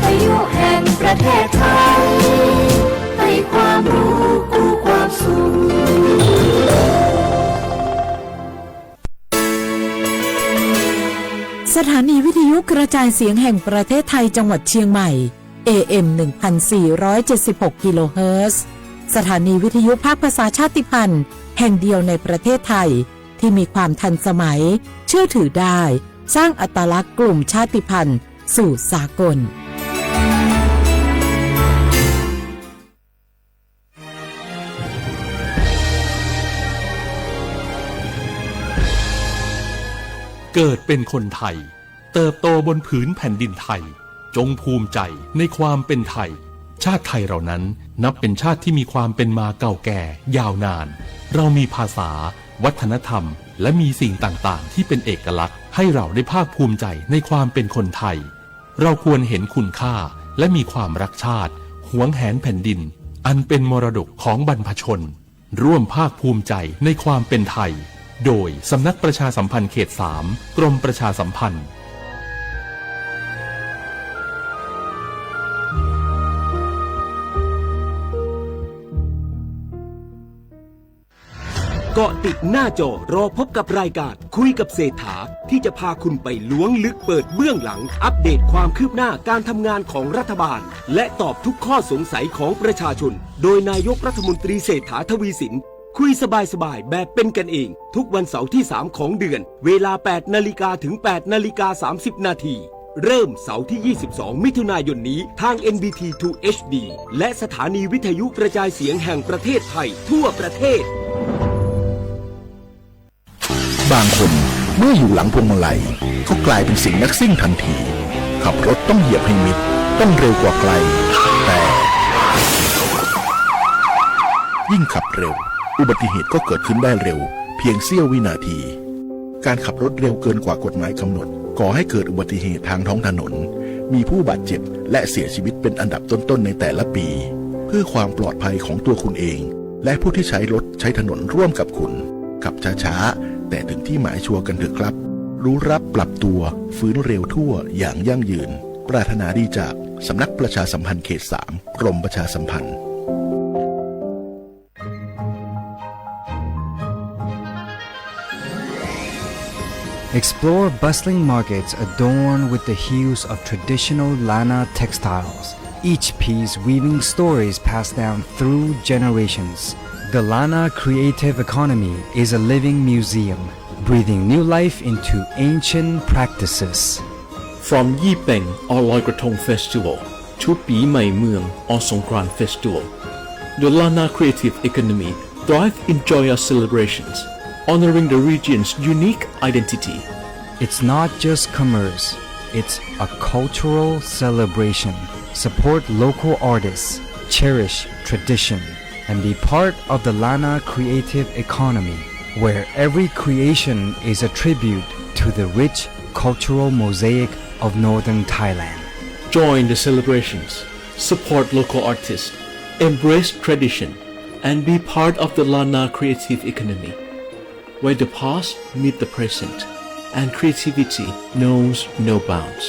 ทยุแห่งประเทศไทยให้ความรู้กู้ความสุขสถานีวิทยุกระจายเสียงแห่งประเทศไทยจังหวัดเชียงใหม่ AM 1476 กิโลเฮิรตซ์สถานีวิทยุภาคภาษาชาติพันธุ์แห่งเดียวในประเทศไทยที่มีความทันสมัยเชื่อถือได้สร้างอัตลักษณ์กลุ่มชาติพันธุ์สู่สากลเกิดเป็นคนไทยเติบโตบนผืนแผ่นดินไทยจงภูมิใจในความเป็นไทยชาติไทยเรานั้นนับเป็นชาติที่มีความเป็นมาเก่าแก่ยาวนานเรามีภาษาวัฒนธรรมและมีสิ่งต่างๆที่เป็นเอกลักษณ์ให้เราได้ภาคภูมิใจในความเป็นคนไทยเราควรเห็นคุณค่าและมีความรักชาติหวงแหนแผ่นดินอันเป็นมรดกของบรรพชนร่วมภาคภูมิใจในความเป็นไทยโดยสำนักประชาสัมพันธ์เขต 3 กรมประชาสัมพันธ์เกาะติดหน้าจอรอพบกับรายการคุยกับเศรษฐาที่จะพาคุณไปล้วงลึกเปิดเบื้องหลังอัปเดตความคืบหน้าการทำงานของรัฐบาลและตอบทุกข้อสงสัยของประชาชนโดยนายกรัฐมนตรีเศรษฐาทวีสินคุยสบายๆแบบเป็นกันเองทุกวันเสาร์ที่ 3 ของเดือนเวลา 8 นาฬิกาถึง 8 นาฬิกา 30 นาทีเริ่มเสาร์ที่ 22 มิถุนายนนี้ทาง NBT 2 HD และสถานีวิทยุกระจายเสียงแห่งประเทศไทยทั่วประเทศบางคนเมื่ออยู่หลังพวงมาลัยก็กลายเป็นสิ่งนักซิ่งทันทีขับรถต้องเหยียบให้มิดต้องเร็วกว่าไกลแต่ยิ่งขับเร็วอุบัติเหตุก็เกิดขึ้นได้เร็วเพียงเสี้ยววินาทีการขับรถเร็วเกินกว่ากฎหมายกำหนดก่อให้เกิดอุบัติเหตุทางท้องถนนมีผู้บาดเจ็บและเสียชีวิตเป็นอันดับต้นๆในแต่ละปีเพื่อความปลอดภัยของตัวคุณเองและผู้ที่ใช้รถใช้ถนนร่วมกับคุณขับช้าๆแต่ถึงที่หมายชัวร์กันเถอะครับรู้รับปรับตัวฟื้นเร็วทั่วอย่างยั่งยืนปรารถนาดีจากสำนักประชาสัมพันธ์เขต 3 กรมประชาสัมพันธ์Explore bustling markets adorned with the hues of traditional Lana textiles, each piece weaving stories passed down through generations. The Lana creative economy is a living museum, breathing new life into ancient practices. From Yi Peng or Loi Krathong Festival to Pi Mai Mueang or Songkran Festival, the Lana creative economy thrives in joyous celebrations, honoring the region's unique identity. It's not just commerce, it's a cultural celebration. Support local artists, cherish tradition, and be part of the Lana creative economy, where every creation is a tribute to the rich cultural mosaic of northern Thailand. Join the celebrations, support local artists, embrace tradition, and be part of the Lana creative economy, where the past meet the present and creativity knows no bounds.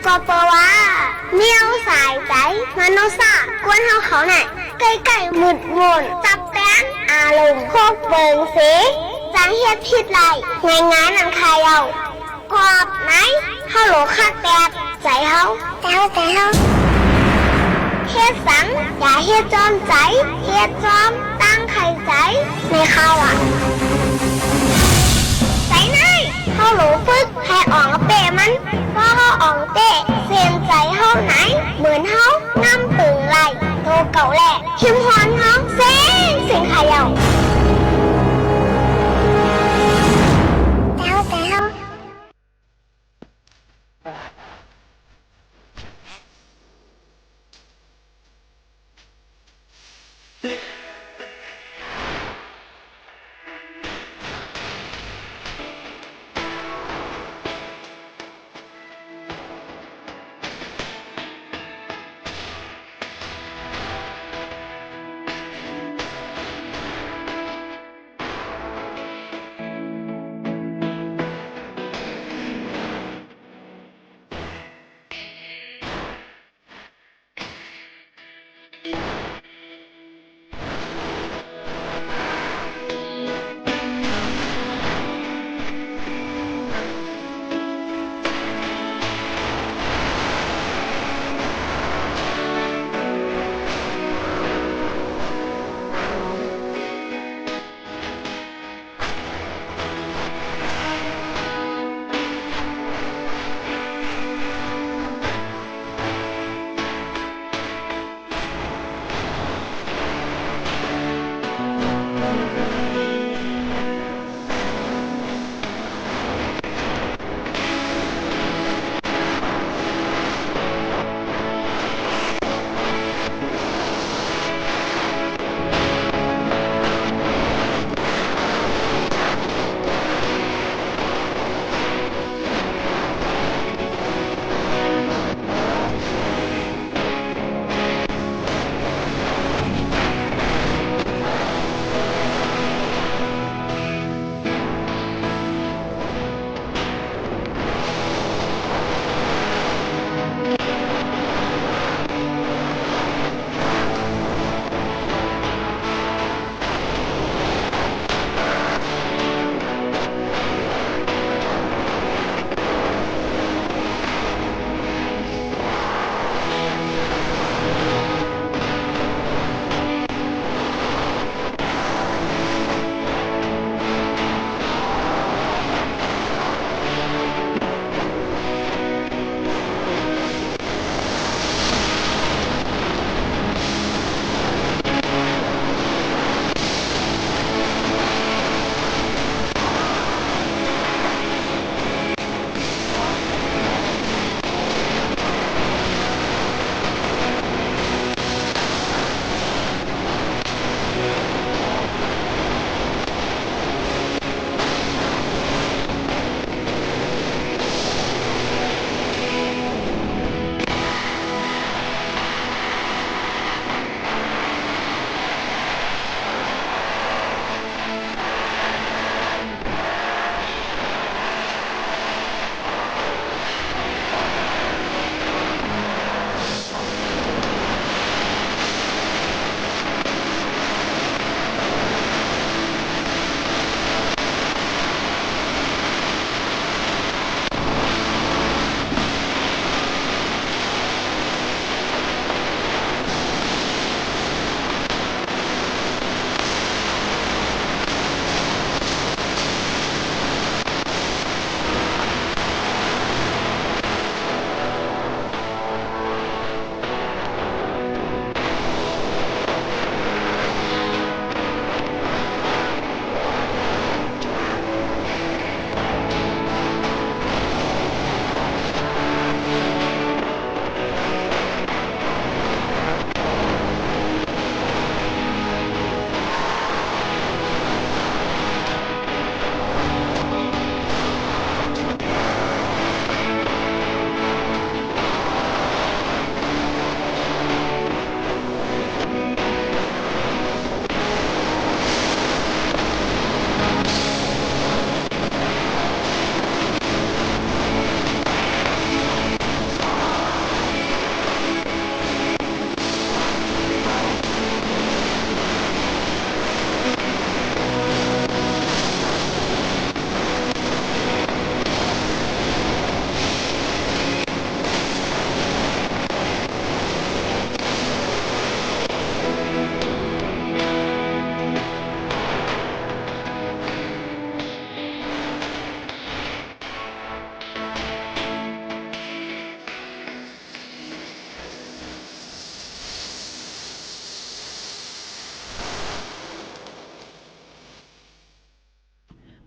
ก็เพราะว่า เมียวสายใจมโนซากวนเฮาเขาไหนไก่ไก่หมุดหมุนจับแป้นอารมณ์โคกเบิงสิจังเฮ็ดผิดไรง่ายๆนั่นใครเอากรอบไหนเฮาโหลคักแตกใจเฮาแต่เฮาเฮ็ดสังอย่าเฮ็ดจอมใจเฮ็ดจอมตั้งไข่ใจในข้าวอ่ะใจไหนเฮาโหลฟึกให้อ่องเปมันพอเฮาอ่องเตะเสียงใจเฮาไหนเหมือนเฮางำปึงไหลโตเก่าแหละคิมฮอนเฮาเสียงใครเอาแต่เฮา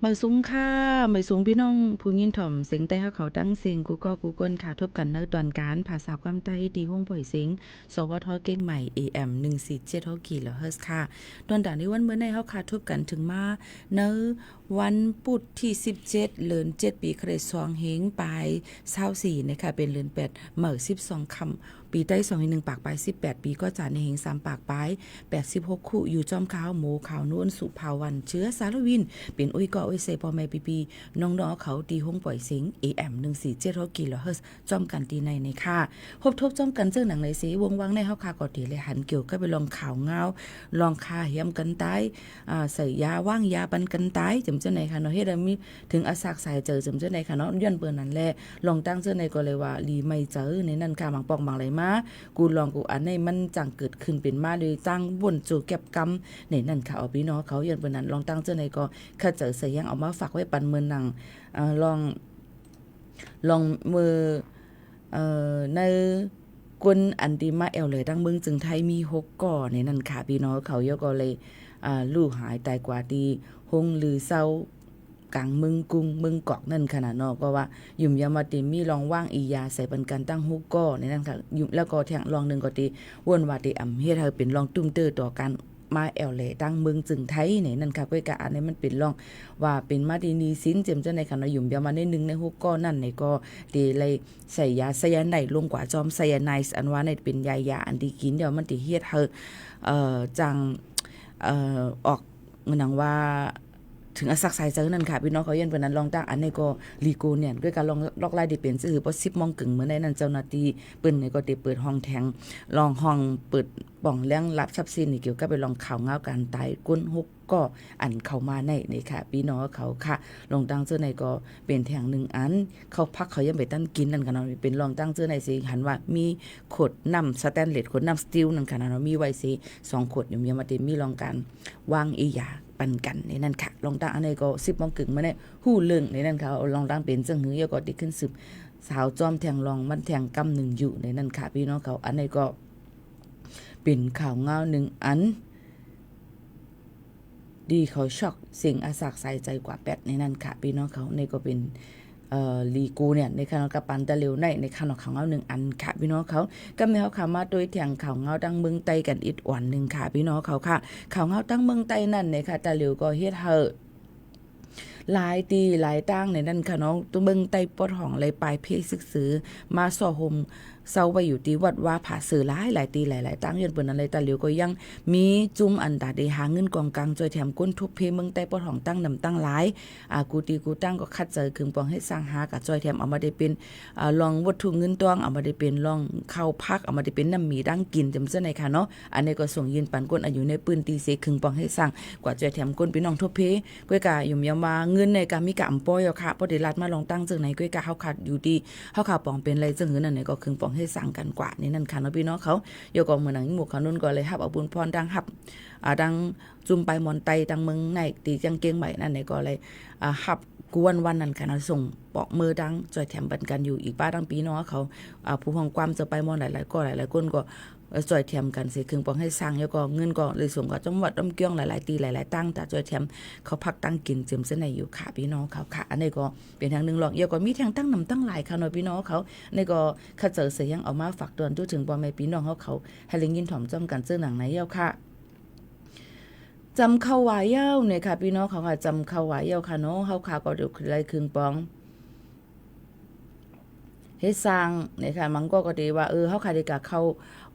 มาสูงค่ะมาสูงพี่น้องผู้ยินถ่อมเสียงใต้เขาตั้งเสียงกูก็กูก้นค่ะทบกันในตอนการภาษาความใต้ดีห้องปล่อยเสียงสวทเก่งใหม่ AM 147กิโลเฮิรตซ์ค่ะตอนด่านในวันเมื่อในเฮาค่ะทบกันถึงมาในวันพุธที่17เดือน7ปีคริสต์ศักราช2เฮงปลาย24นะคะเป็นเดือน8เหม่อ12ค่ำปีใต้2 1ปากปลาย18ปีก็จ่าในเฮง3ปากปลาย86คู่อยู่จอมขาวหมูขาวนวลสุภาวันเชื้อสารวินเป็นอุ้ยก็อุ้ยเซปอแม่ปีน้องๆเขาตีห้องปล่อยเสียง AM 147กิโลเฮิรตซ์จอมกันตีในค่ะพบทบจอมกันเจ้าหนังในสีวงวังในเฮาค่ะก็ตีเลยหันเกี่ยวก็ไปลองข่าวเงาลองคาเหี่ยมกันตายใส่ยาว่างยาปันกันตายจำเจ้าไหนค่ะเนาะเฮ็ดมีถึงอาสากสายเจอจำเจ้าไหนค่ะเนาะย้อนเปิ้นนั่นแหละลองตั้งเจ้าไหนก็เลยว่าลีไม่เจอในนั้นค่ะบางปองบางไหลมากูลองกูอันให้มันจังเกิดขึ้นเป็นมาเลยจังบ่นจูเก็บกำในนั้นค่ะเอาพี่น้องเขาย้อนเปิ้นนั้นลองตั้งเจ้าไหนก็ข้าเจอเสียงเอามาฝากไว้ปันเมืองหนังลองมือในกวนอันดีมาแอลเลยดังเมืองจึงไทยมี6ก่อในนั้นค่ะพี่น้องเขาเยอะก็เลยลู่หายตายกว่าที่หงหรือเศร้ากลางเมืองกรุงเมืองเกาะนั่นขนาดนอกก็ว่ายุ่มยามาติมีลองว่างอียาใส่ปันกันตั้ง6ก่อในนั้นค่ะยุ่มแล้วก็แทงลองนึงก็ติวนว่าติเฮ็ดให้เป็นลองตุ้มเตอต่อกันมาแอลเลยตั้งเมืองจึงไทยเนี่ยนั่นค่ะก้อยกะอันนี้มันเป็นร่องว่าเป็นมาดีนีสินเจมเจ้าในคณะยุ่มยามาใน1ใน6ก้อนนั่นในก็ดีเลยใส่ยาไซยาไนด์ลงกว่าจอมไซยาไนด์อันว่าในเป็นยาอันที่กินเดี๋ยวมันติเฮ็ดให้จังออกเหมือนว่าถึงอสักสายเจอนั่นค่ะพี่น้องเขาเย็นเพิ่นนั้นลองตั้งอันนี้ก็ลีโกเนี่ยด้วยการลองลอกไล่ได้เป็นซื่อบ่10 โมงกึ่งมื้อในนั้นเจ้าหน้าที่เปิ้นนี่ก็ได้เปิดห้องแทงลองห้องเปิดป่องเลี้ยงรับทรัพย์สินนี่เกี่ยวกับไปลองข่าวเงาการตายก้น6ก็อันเข้ามาในนี่ค่ะพี่น้องเขาค่ะลองตั้งเจ้าในก็เป็นแทง1อันเขาพักเขายังไปตั้งกินนั่นกันเนาะเป็นลองตั้งเจ้าในสิหันว่ามีขวดน้ำสแตนเลสขวดน้ำสตีลนั่นค่ะเนาะมีไว้สิ2ขวดอยู่มีมาเต็มมีลองการวางอียาปันกันในนั้นค่ะลองตั้งอันนี้ก็10 โมงกึ่งมาได้ฮู้เรื่องในนั้นค่ะลองตั้งเป็นจังหือยก็ติขึ้นสืบสาวจอมแทงลองมันแทงกำ1อยู่ในนั้นค่ะพี่น้องเขาอันนี้ก็เป็นข่าวเงา1อันดีเขาช็อกสิ่งอาสากใส่ใจกว่าแปดในนั้นค่ะพี่น้องเขาในก็เป็นลีกูเนี่ยในขณะกับปันตะเร็วในขณะข่าวเงา1อันค่ะพี่น้องเขากำเนิดเขามาโดยแทงข่าวเงาดังเมืองไต้กันอีกวันนึงค่ะพี่น้องเขาค่ะข่าวเงาตั้งเมืองไต้นั่นในค่ะตะเร็วก็เฮ็ดให้หลายตีหลายตั้งในนั้นค่ะน้องตัวเมืองไต้ปอดห้องเลยปลายเพศศึกษอมาสอหมเศร้าไปอยู่ที่วัดว่าผาเสือหลายตีหลายตั้งยืนเปิ้นอะไรตะเหลียวก็ยังมีจุ่มอันดาได้หาเงินกองกลางจอยแถมก้นทุบเพเมืองใต้ปอดห้องตั้งนำตั้งหลายกูตีกูตั้งก็คัดเจอคึงปองให้สร้างหากับจอยแถมเอามาได้เป็นลองวัตถุเงินตวงเอามาได้เป็นลองข้าวพักเอามาได้เป็นน้ำหมีดังกินจำเส้นในค่ะเนาะอันนี้ก็ส่งยืนปันก้นอายุในปืนตีเสคึงปองให้สร้างกว่าจอยแถมก้นพี่น้องทุบเพก้อยกะยุ่มยำว่าเงินในกะมีกะอำป้อยค่ะบ่ได้รัดมาลองตั้งจังไหนก้อยกะเฮาขาดอยู่ดีเฮาขาปองเป็นไรจังหือนั่นนี่ก็คึงปองให้สร้างกันกว่านี่นั่นค่ะเนาะพี่น้องเขาโยกเหมือนหนังหมู่เขานุ่นก็เลยฮับเอาบุญพรดังฮับดังจุ่มไปมอนไตดังเมืองในตีจังเกียงใหม่นั่นนี่ก็เลยฮับกวนวันนั้นค่ะเนาะส่งปอกมือดังจอยแถมบันกันอยู่อีกป้าดังปีน้องเขาผู้ห้องความจะไปมอนหลายๆก็หลายๆคนก็จอยแถมกันสิครึ่งปองให้สร้างแล้วก็เงินก็เลยส่งกับจังหวัดต้มเกี้ยงหลายๆตีหลายๆตั้งแต่จอยแถมเขาพักตั้งกินเจิมเส้นในอยู่ค่ะพี่น้องเขาค่ะอันนี้ก็เป็นทางนึงหรอกเยอะก็มีทางตั้งนำตั้งหลายค่ะเนาะพี่น้องเขานี่ก็ข้าเจอเสียงเอามาฝากเตือนถึงพ่อแม่พี่น้องเขาให้เล็งยินถ่อมจำกันเสื้อหนังไหนเย้าค่ะจำเข้าหวายเย้าเนี่ยค่ะพี่น้องเขาค่ะจำเข้าหวายเย้าค่ะเนาะเขาค่ะก็เดี๋ยวไรครึ่งปองเฮ็ดสร้างเนี่ยค่ะมันก็ดีว่าเฮาค่ะได้กะเข้า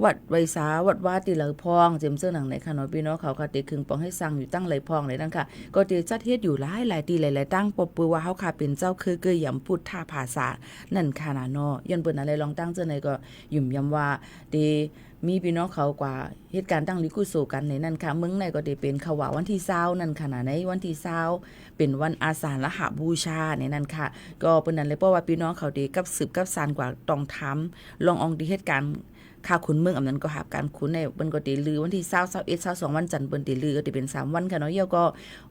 วัดไวสาวัดว่าติเหลยพองเจิมเสื้อหนังในค่ะเนาะพี่น้องเขาค่ะติครึ่งปองให้สร้างอยู่ตั้งเลยพองเลยนั่นค่ะก็ติจัดเฮ็ดอยู่หลายตีหลายๆตั้งปบปือว่าเฮาค่ะเป็นเจ้าคือเกยยำพุทธาภาษานั่นค่ะนะเนาะยันเปิ้นอะไรลองตั้งเจ้าไหนก็ยุ่มยำว่าติมีพี่น้องเขากว่าเหตุการณ์ตั้งลิกุโซกันในนั่นค่ะเมืองในก็ได้เป็นเขาว่าวันที่20นั่นค่ะในวันที่20เป็นวันอาสาฬหบูชาในนั่นค่ะก็เปิ้นนั้นเลยเพราะว่าพี่น้องเขาได้กับสืบกับสานกว่าต้องถามลองอองที่เหตุการณ์ ค่าคุณเมืองอำนั้นก็หาบการคุณในเปิ้นก็ติลือวันที่20 21 22วันจันทร์เปิ้นติลือก็ติเป็น3วันค่ะเนาะเยาก็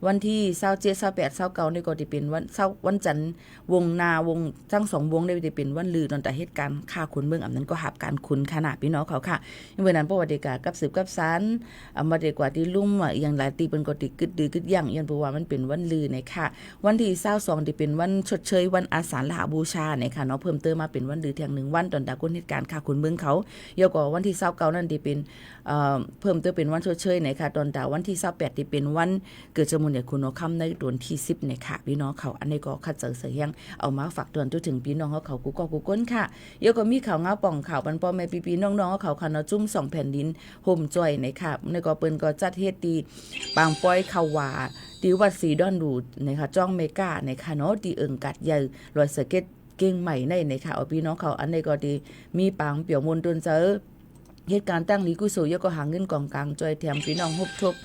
วันที่27 28 29นี่ก็ติเป็นวันจันทร์วงนาวงทั้ง2วงได้ติเป็นวันลือตอนแต่เหตุการณ์ค่าคุณเมืองอำนั้นก็หาบการคุณขนาดพี่น้องเขาค่ะเมื่อนั้นประวัติการกับสืบกับสารมาดีกว่าที่ลุ่มอย่างหลายตีเปิ้นก็ติกึดดือกึดย่างยันเพราะว่ามันเป็นวันลือในค่ะวันที่22ที่เป็นวันชดเชยวันอาสาฬหบูชาในค่ะเนาะเพิ่มเติมมาเป็นวันลือเที่ยง1วันตอนตะกุนเหตุการณ์ค่าคุณเมืองเขาเยาก็วันที่29นั่นที่เป็นเพิ่มเติมเป็นวันชดเชยในค่ะตอนตะวันที่28ที่เป็นวันเกิดสมุนเนี่ยคุณเนาะค่ำในเดือนที่10ในค่ะพี่น้องเขาอันนี้ก็คัดเจอเสียงเอามาฝากเตือนถึงพี่น้องเขากูก็กูก้นค่ะเยาก็มีข่าวงาป่องข่าวบรรพ่อแม่พี่ๆน้องๆเขาค่ะเนาะจุ่ม2แผ่นดินห่มจ่อยในค่ะในก็เปิ้นก็จัดเฮ็ดดีปางป้อยเขาว่าที่วัดศรีดอนดูนะคะจ้องเมกาในค่ะเนาะที่เอิงกัดใหญ่รอยสเก็ตเก่งใหม่ในค่ะเอาพี่น้องเขาอันนี้ก็ดีมีปางเปี่ยวมนต์ตนเจอเหตุการณ์ตั้งลีกุโสยก็หาเงินกองกลางจอยแถมพี่น้องฮบทบ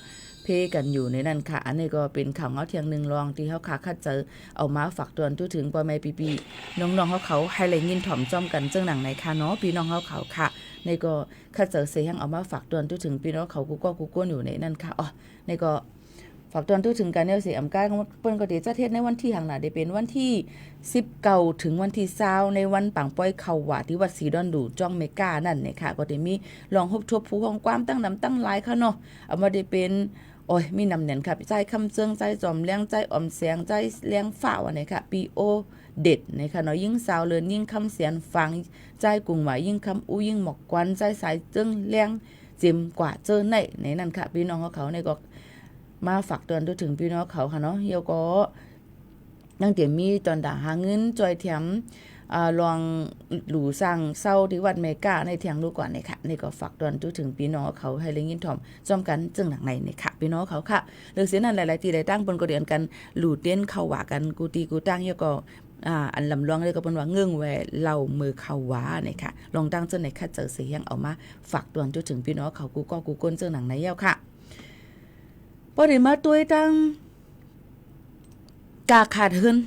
เพกันอยู่ในนั้นค่ะอันนี้ก็เป็นข่าวเงาเทียงหนึ่งรองที่เขาขาคัดเจอเอามาฝากเตือนถึงพ่อแม่พี่ๆน้องๆเขาให้แรงยินถ่อมจ้อมกันเจ้าหนังในค่ะเนาะพี่น้องเขาค่ะในก็คัดเจอเสียงเอามาฝากเตือนถึงพี่น้องเขากูก็กูก้นอยู่ในนั้นค่ะอ๋อในก็ฝากเตือนถึงการเนี่ยสิอำการเปิ้นก็สิจัดเฮ็ดในวันที่ข้างหน้าได้เป็นวันที่19ถึงวันที่20ในวันปังป้อยเขาว่าที่วัดศรีดอนดูจ้องเมกานั่นเนี่ยค่ะก็ได้มีลองฮบทบผู้ของความตั้งนำตั้งหลายค่ะเนาะเอามาได้เป็นโอ้ยมีนำแน่นค่ะใจคำเจิงใจจอมเลี้ยงใจออมเสียงใจเลี้ยงฝ่าว่าเนี่ยค่ะปีโอเด็ดนะคะเนาะยิ่งสาวเลินยิ่งคำเสียนฟังใจกุ่งหวายยิ่งคำอู้ยิ่งหมอกกวนใจสายเจิงเลี้ยงจิมกว่าเจอในนั่นค่ะพี่น้องเขาเนี่ยก็มาฝากเตือนถึงพี่น้องเขาค่ะเนาะเฮียก็ตั้งแต่มีตอนด่าหาเงินจอยแถมลองหลู่สั่งเศร้าที่วัดเมกาในเทียงลูกก่อนเนี่ยค่ะนี่ก็ฝากเตือนถึงพี่น้องเขาให้เลี้ยงยินถ่อมจ้อมกันจึงหนังในเนี่ยค่ะพี่น้องเขาค่ะเรื่องเสียนั้นหลายๆที่ได้ตั้งบนกระเดียนกันหลู่เต้นเข้าว่ากันกูตีกูตั้งเฮียก็อันลำลองเลยก็เป็นว่าเงื่องแหวเหล่ามือเขาว้าเนี่ยค่ะลองตั้งเจ้าในคัดเจอเสียงเอามาฝากเตือนถึงพี่น้องเขากูก็กูก้นจึงหนังในเย้าค่ะพอได้มาตัวตั้งกาขาดเฮือน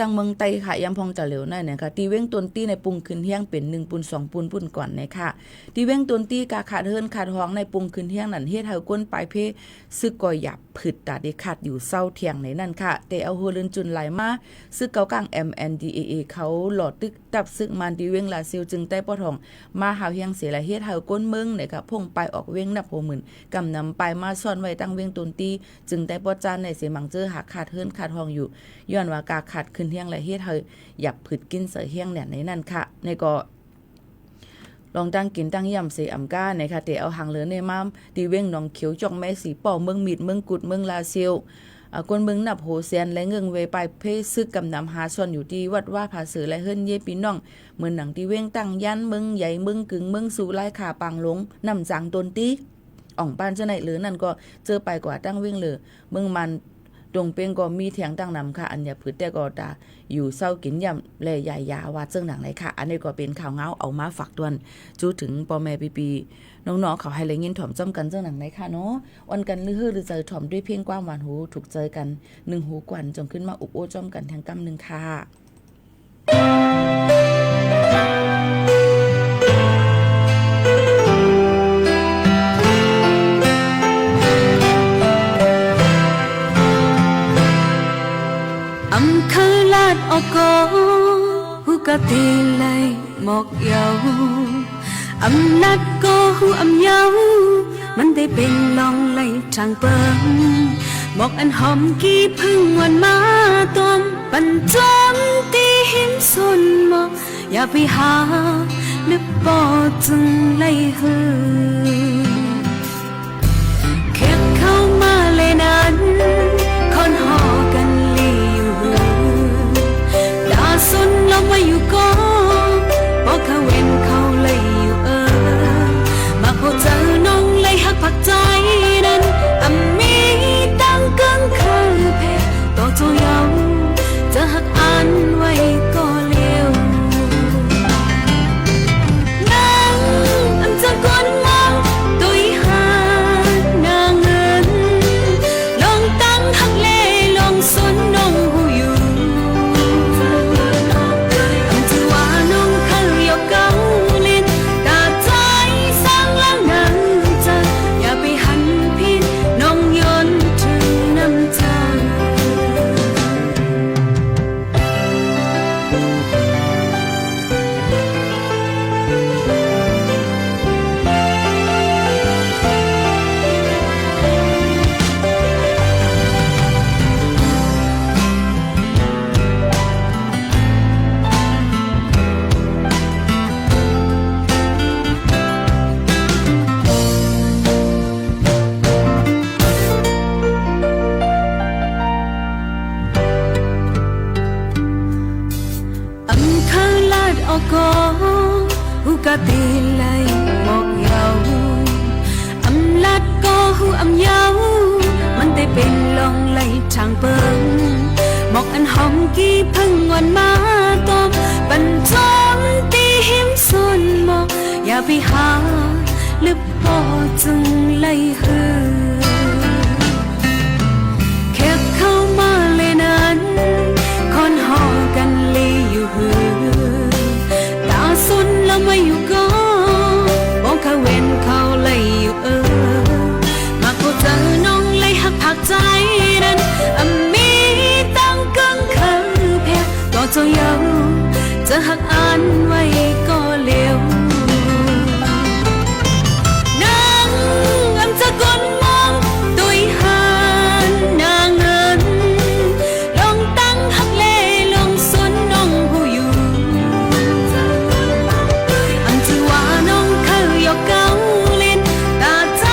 ตั้งเมืองไต้ค่ะยำพองจะเหลวนั่นนะคะตีเว้งตนตีในปุงขึ้นเฮียงเป็น1ปุน2ปุนปุ่นก่อนนะคะตีเว้งตนตีกาขาดเฮือนขาดห้องในปุงขึ้นเฮียงนั่นเฮ็ดให้ก้นปลายเพซึกก่อหยับผึดตาได้ขาดอยู่เศร้าเที่ยงในนั่นค่ะแต่เอาหัวเรือนจุนไหลมาซึกเก่ากลาง MNDAA เขาหลอดตึกตับซึกมันตีเว้งลาซิลจึงใต้ปอทองมาหาเฮียงเสียละเฮ็ดให้ก้นเมืองนะคะพงไปออกเว้งนับ60,000กำนำไปมาซ่อนไว้ตั้งเว้งตนตีจึงได้ปอจานในเสียมังเจอหาขาดเฮือนขาดห้องอยู่ย้อนว่ากาขาดขึ้นเฮียงและเฮ็ดให้หยับผึดกินเสือเฮียงเนี่ยในนั่นค่ะในก็ลองตั้งกินตั้งย่ำเสอำก้าในค่ะแต่เอาหางเหลือในม้ามตีเว้งหนองเขียวจองแม่สีป่อเมืองมีดเมืองกุดเมืองลาเซียวคนเมืองนับโหเซียนและเงิงเวไปเพซึกกำนำหาส่วนอยู่ที่วัดว่าผาเสือและเฮิรนเยปีน้องเหมือนหนังที่เว้งตั้งยันเมืองใหญ่เมืองกึ่งเมืองสู่ไล่ขาปังหลงนำจังตนตีอ่องปานเจ้าไหนเหลือนั่นก็เจอไปกว่าตั้งเว้งเหลือเมืองมันตรงเป็นก็มีเถียงตั้งนำค่ะอันอย่าผืดแต่ก็ตาอยู่เศร้ากินยำและใหญ่ยาว่าเจิงหนังไหนค่ะอันนี้ก็เป็นข่าวเงาเอามาฝากตวนจูถึงปอแม่ปีน้องๆเขาให้เลยยินถ่อมจ้อมกันเจิงหนังไหนค่ะเนาะวันกันลือหรือเจอถ่อมด้วยเพียงกว้างหวานหูถูกเจอกัน1หูกวันจงขึ้นมาอุบโอจ้อมกันทางกำนึงค่ะอโกหูกะตีไลหมอกเยาอำนัดก็หูอำเยามันได้เป็นลองไล่ทางเปิงหมอกอันหอมกี่พึ่งวันมาตอมปันจอมตีหินส่วนหมอกอย่าไปหานึกบ่จึงไล่หือแค่เข้ามาเลยนั้นคนหอกันสุนลงมาอยู่ก็บอกเขาเว้นเขาเลยอยู่มาพบเจอน้องเลยหักผักใจนั้นมีตั้งกังคือเพต่อโจยาวจะหักอันไว้ก็เลี้ยวนั่งอันจะกวนมอง เป็นลองไหลทางเปิงหมอกอันหอมกี่พึ่งวันมาตอมบรรจงตีหิมส่วนหมอกอย่าไปหาลึกพอจึงไล่หือแค่เข้ามาเลยนั้นคนหอกันเลยอยู่หือตาสุนแล้วไม่อยู่ก็มองเขาเว้นเขาเลยอยู่มากูเจอน้องเลยหักผักใจนั้นมีตั้งกังคืนเพียก็จะยาวจะหักอันไว้ก็เลี้ยวจะกดมองตุยหันนางเงินลองตั้งหักเล่ลองสนน้องหูอยู่อันที่ว่าน้องเคยยกเก้าเล่นตาใจ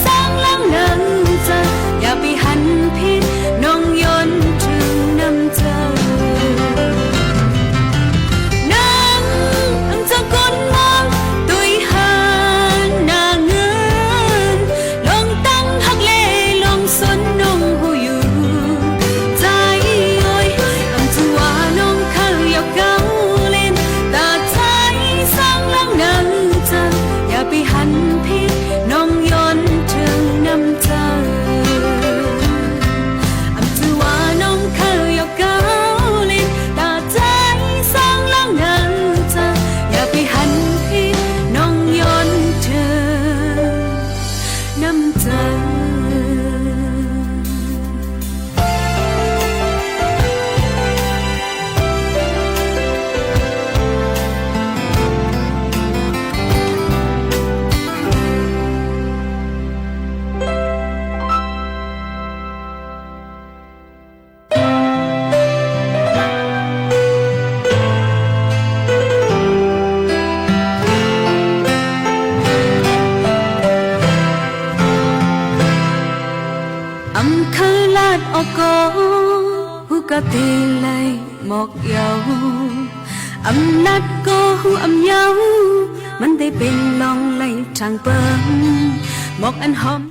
สร้างลังนังเจออย่าไปหันพิษน้องย้อนถึงน้ำเจอนางจะกดมองตุยหันนางเงินสนน้องหูอยู่ใจโอยอันที่ว่าน้องเคยยกเก้าเล่นตาใจสร้างลังนังเจออย่าไปหันพิษน้องย้อนถึงน้ำเจออันที่ว่าน้องเคยยกเก้าเล่นตาใจสร้างลังนังเจออย่าไปหันพิษน้องย้อนถึงน้ำเจอเคยลาดออกก็หูกะเตเลยหมอกยาวอำนัดก็หูอำยาวมันได้เป็นลองไหลทางเปิงหมอกอันหอม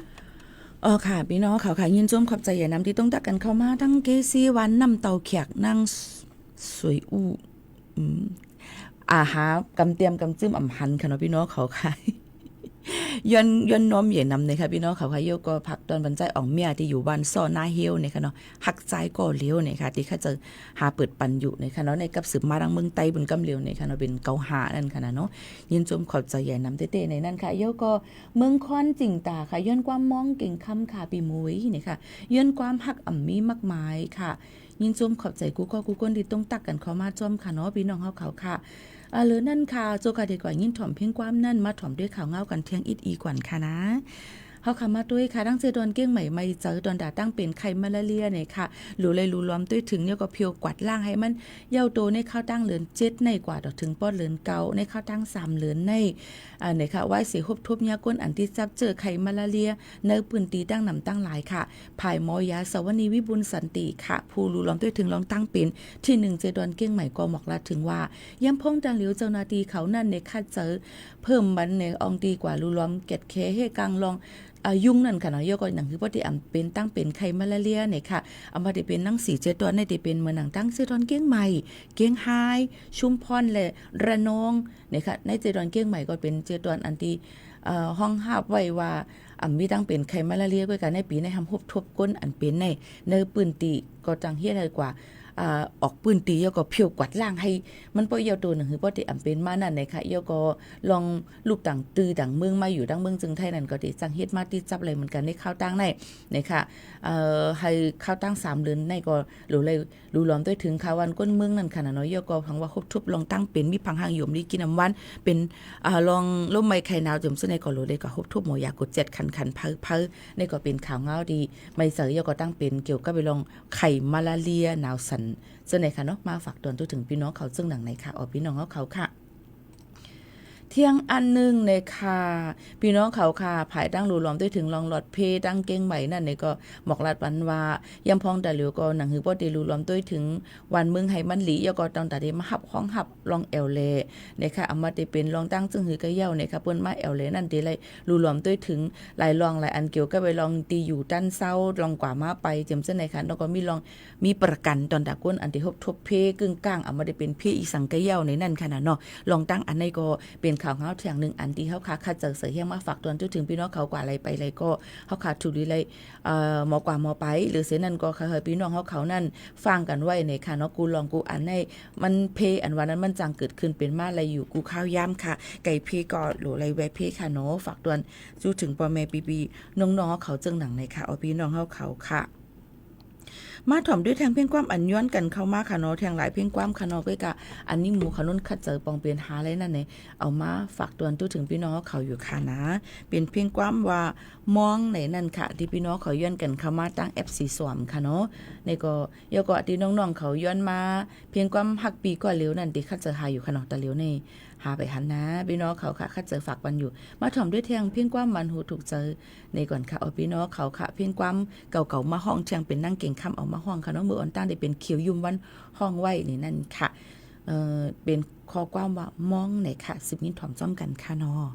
ค่ะพี่น้องเขาค่ะยินจมขอบใจอย่านำที่ต้องตักกันเข้ามาทั้งเกซีวันนำเตาเขียกนั่งสวยอู้อาหารกำเตรียมกำจิ้มอำหันค่ะเนาะพี่น้องเขาค่ะย้อนน้อมเหย่นำเลยค่ะพี่น้องเขาค่ะโยก็พักตอนบรรจัยอ่องเมียที่อยู่บ้านซ่อหน้าเฮียวเนี่ยค่ะเนาะหักใจก็เลี้ยวเนี่ยค่ะที่เขาจะหาเปิดปันอยู่เนี่ยค่ะเนาะในกับสืบมาดังเมืองไต้บนกำเลี้ยวเนี่ยค่ะเนาะเป็นเกาหานั่นค่ะเนาะยินจมขอบใจใหญ่นำเต้ๆในนั่นค่ะโยก็เมืองคอนจิงตาค่ะย้อนความมองเก่งคำค่ะปีมวยเนี่ยค่ะย้อนความหักอ่ำมีมากมายค่ะยินจมขอบใจกูก็กูก้นที่ต้องตักกันเข้ามาจอมค่ะเนาะพี่น้องเขาค่ะหรือนั่นค่ะโจกาดีกว่ายิ่งถ่อมเพียงความนั่นมาถ่อมด้วยข่าวเงากันเที่ยงอีกว่าค่ะนะเขาคำมาด้วยค่ะตั้งเจดอนเก้งใหม่ไม่เจอดอนด่าตั้งเป็นไข้มาลาเรียเนี่ยค่ะหลูเลยหลูล้อมด้วยถึงเนี่ยก็เพียวกวาดล่างให้มันเย้าโตในข้าวตั้งเหลือน7ในกว่าดอกถึงป้อนเหลือนเกาในข้าวตั้ง3เหลือนในเนี่ยค่ะไว้สีฮบทบยาก้นอันที่จับเจอไข้มาลาเรียเนื้อปืนตีตั้งนำตั้งหลายค่ะภายมอยาสวนีวิบุญสันติค่ะผู้หลูล้อมด้วยถึงลองตั้งเป็นที่1เจดอนเก้งใหม่ก็หมอกละถึงว่าย้ำพงดังเหลียวเจ้านาทีเขานั่นในค่าเจอเพิ่มมันในอองดีกว่าหลูล้อมเก็ดเคให้กลางลองยุ่งนั่นค่ะเนาะยกก็หนังคือบ่ได้เป็นตั้งเป็นไข้มาลาเรียเนี่ยค่ะเอามาได้เป็นหนังสีเจดอนได้เป็นเหมือนหนังตั้งเจดอนเก้งใหม่เก้งไฮชุมพรและระนองเนี่ยค่ะในเจดอนเก้งใหม่ก็เป็นเจดอนอันที่ห้องหาบไว้ว่ามีตั้งเป็นไข้มาลาเรียด้วยกันในปีในทำฮบทบก้นอันเป็นในปืนตีก็จังเฮ็ดให้กว่าออกปืนตียก็เพียวกวัดล่างให้มันปอยาวตัวหนึ่งคือปอติอำเป็นมานั่นเลยค่ะยก็ลองลูกต่างตือต่างเมืองมาอยู่ดังเมืองจึงไทยนั่นก็ติจังเฮ็ดมาติจับอะไรเหมือนกันในข้าวตั้งในค่ะให้ข้าวตั้ง3เดือนในก็หรูเลยรูล้อมด้วยถึงข้าววันก้นเมืองนั่นค่ะเนาะยก็พังว่าครบทุบลองตั้งเป็นมีพังหางยมลีกินน้ำวันเป็นลองล่มไม้ไข่หนาวจมซึ่งในก็หรูเลยก็ครบทุบหมอยากด7คันเพ้อในก็เป็นข่าวเงาดีไม่เสยยก็ตั้งเป็นเกี่ยวกับไปลองไข่มาลาเรียหนาวสันเสนอค่ะเนาะมาฝากตอนตัวถึงพี่น้องเขาซึ่งหนังในค่ะพี่น้องเขาค่ะ เที่ยงอันหนึงในค่ะพี่น้องเขาค่ะภายตั้งรูล้อมด้วยถึงลองหลอดเพตั้งเก้งใหม่นั่นนี่ก็หมอกลาดวันว่ายำพองตะหลิวก็หนังหือบ่ได้รูล้อมด้วยถึงวันเมืองให้มันหลียก็ต้องตะได้มาหับของหับลองแอลเลนะคะเอามาได้เป็นลองตั้งจึงหือก็เย้านะคะเปิ้นมาแอลเลนั่นติเลยรูล้อมด้วยถึงหลายลองหลายอันเกี่ยวก็ไปลองตีอยู่ด้านเศร้าลองกว่ามาไปจำเส้นในค่ะแล้วก็มีลองมีประกันตอนตะก้นอันที่ทบเพกึ่งกลางเอามาได้เป็นเพอีสังก็เย้าในนั่นค่ะเนาะลองตั้งอันในก็เป็นข่าวเฮาเที่ยงนึงอันที่เฮาคัดเจอเสือเฮียงมาฝากตอนถึงพี่น้องเขากว่าอะไรไปอะไรก็เฮาขาดถูกดีเลยหมอกว่าหมอไปหรือเสนั่นก็ค่ะพี่น้องเฮาเขานั่นฟังกันไว้ในค่ะเนาะกูลองกูอันในมันเพอันวันนั้นมันจังเกิดขึ้นเป็นมาอะไรอยู่กูข้าวย่ำค่ะไก่เพก็หรืออะไรแวเพค่ะเนาะฝากตอนจู้ถึงพ่อแม่ปีๆน้องๆเขาจึงหนังในค่ะเอาพี่น้องเฮาเขาค่ะมาถ่อมด้วยแทงเพ่งความอันย้อนกันเข้ามาค่ะเนาะแทงหลายเพ่งความค่ะเนาะก็กะอันนี้หมู่ขนุนคัดเจอปองเป็นหาอะไรนั่นเนี่ยเอามาฝากตัวตู้ถึงพี่น้องเขาอยู่ค่ะนะเป็นเพ่งความว่ามองไหนนั่นค่ะที่พี่น้องเขาย้อนกันเข้ามาตั้ง FC สวมค่ะเนาะในก็ยก็ที่น้องๆเขาย้อนมาเพียงความฮักปีก่อนเร็วนั่นที่คัดเจอหาอยู่ค่ะเนาะแต่เร็วในหาไปหันนะพี่น้องเขาค่ะคัดเจอฝากวันอยู่มาถ่อมด้วยแทงเพียงความมันหูถูกเจอในก่อนค่ะเอาพี่น้องเขาค่ะเพียงความเก่าๆมาห้องเชียงเป็นนั่งเก่งค่ำเอามาห้องค่ะเนาะมืออ่อนตั้งได้เป็นเขียวยุ่มวันห้องไว้นี่นั่นค่ะเป็นข้อความว่ามองไหนค่ะสิบนิ้วถ่อมจ้อมกันค่ะเนาะ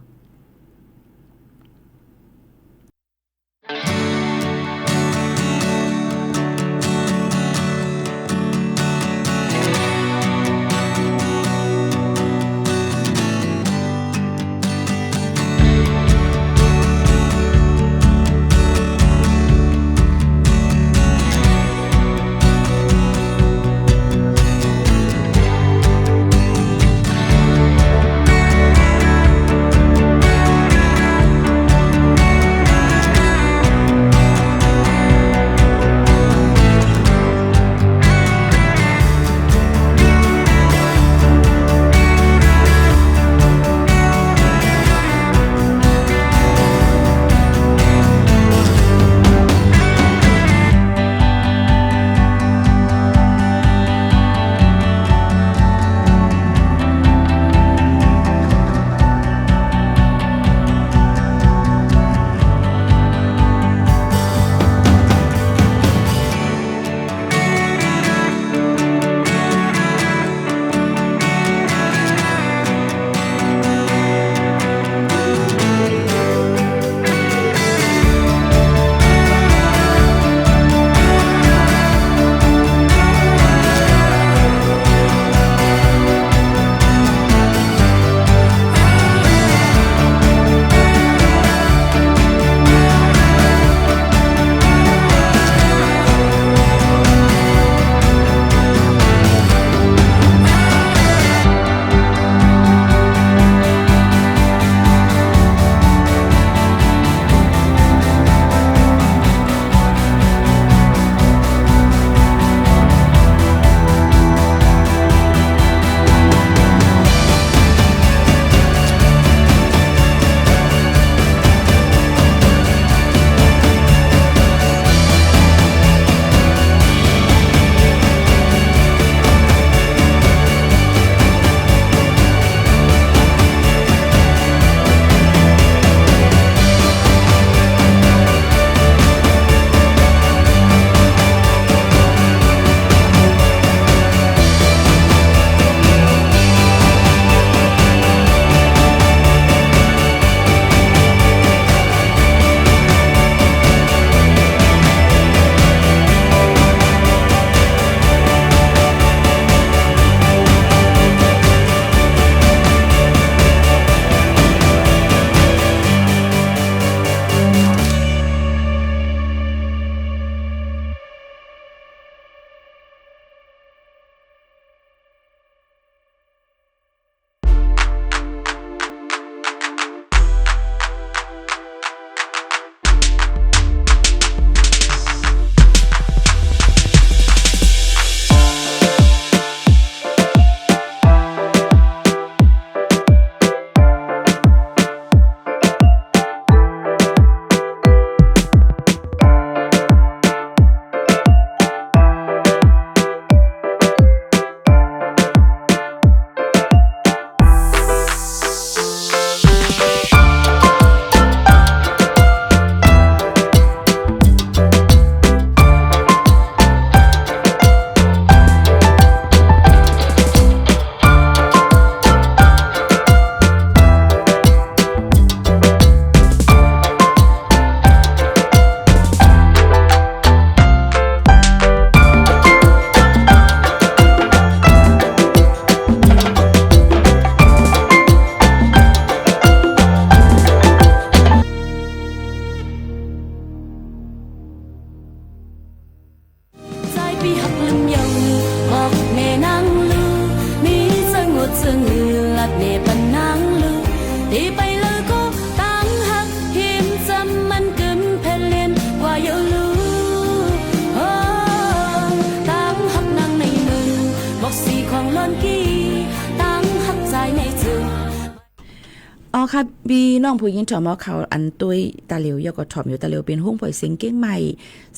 ค่ะบีน้องผู้หญิงถอมเขาอันตุยตาเหลียวยก็ถอมอยู่ตาเหลียวเป็นห้องปล่อยเสียงเก้งใหม่